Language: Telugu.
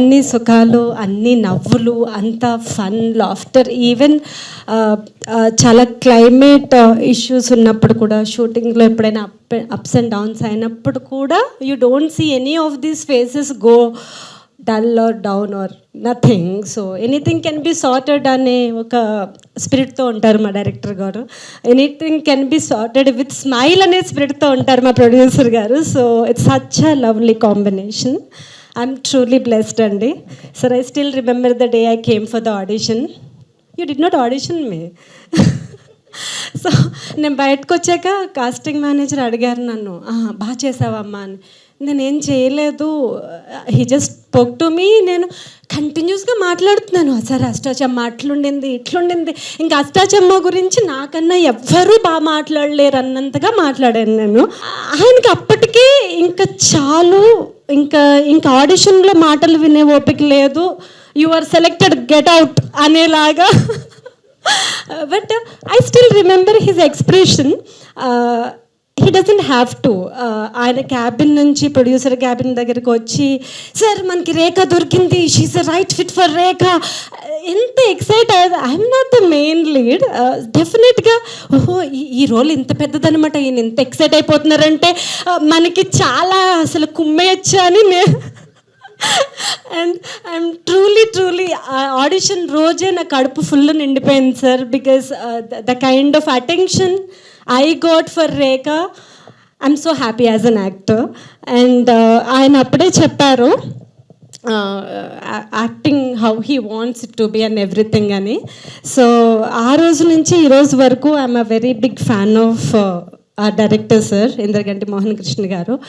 అన్ని సుఖాలు, అన్ని నవ్వులు, అంత ఫన్, లాఫ్టర్. ఈవెన్ చాలా క్లైమేట్ ఇష్యూస్ ఉన్నప్పుడు కూడా, షూటింగ్లో ఎప్పుడైనా అప్స్ అండ్ డౌన్స్ అయినప్పుడు కూడా you don't see any of these faces go dull or down or nothing. So anything can be sorted అనే ఒక స్పిరిట్తో ఉంటారు మా డైరెక్టర్ గారు. Anything can be sorted with smile అనే స్పిరిట్తో ఉంటారు మా ప్రొడ్యూసర్ గారు. So it's such a lovely combination. I'm truly blessed అండి. Sir, I still remember the day I came for the audition. You did not audition me. So నేను బయటకు వచ్చాక కాస్టింగ్ మేనేజర్ అడిగారు నన్ను, బాగా చేసావమ్మా అని. నేనేం చేయలేదు, he just spoke to me. నేను కంటిన్యూస్గా మాట్లాడుతున్నాను, సార్ అష్టాచమ్మ అట్లుండింది ఇట్లుండింది, ఇంకా అష్టాచమ్మ గురించి నాకన్నా ఎవ్వరూ బాగా మాట్లాడలేరు అన్నంతగా మాట్లాడాను నేను. ఆయనకి అప్పటికే ఇంకా చాలు, ఇంకా ఆడిషన్లో మాటలు వినే ఓపిక లేదు, you are selected, get out అనేలాగా. But I still remember his expression. He doesn't have to. ఆయన క్యాబిన్ నుంచి ప్రొడ్యూసర్ క్యాబిన్ దగ్గరికి వచ్చి, సార్ మనకి రేఖ దొరికింది, she's a right fit for Rekha, ఎంత ఎక్సైట్ అయ్యేది. I'm not the main lead. డెఫినెట్గా ఓహో ఈ రోల్ ఇంత పెద్దదనమాట, ఈయన ఇంత ఎక్సైట్ అయిపోతున్నారంటే మనకి చాలా అసలు కుమ్మేయచ్చు అని నేను. అండ్ ఐఎమ్ ట్రూలీ ఆడిషన్ రోజే నా కడుపు ఫుల్ నిండిపోయింది sir. Because the kind of attention I got for Rekha, I'm so happy as an actor. And ఆయన అప్పుడే చెప్పారు acting how he wants it to be and everything అని. సో ఆ రోజు నుంచి ఈ రోజు వరకు I'm a very big fan of ఆ డైరెక్టర్ సార్, ఇంద్రగంటి మోహన్ కృష్ణ గారు.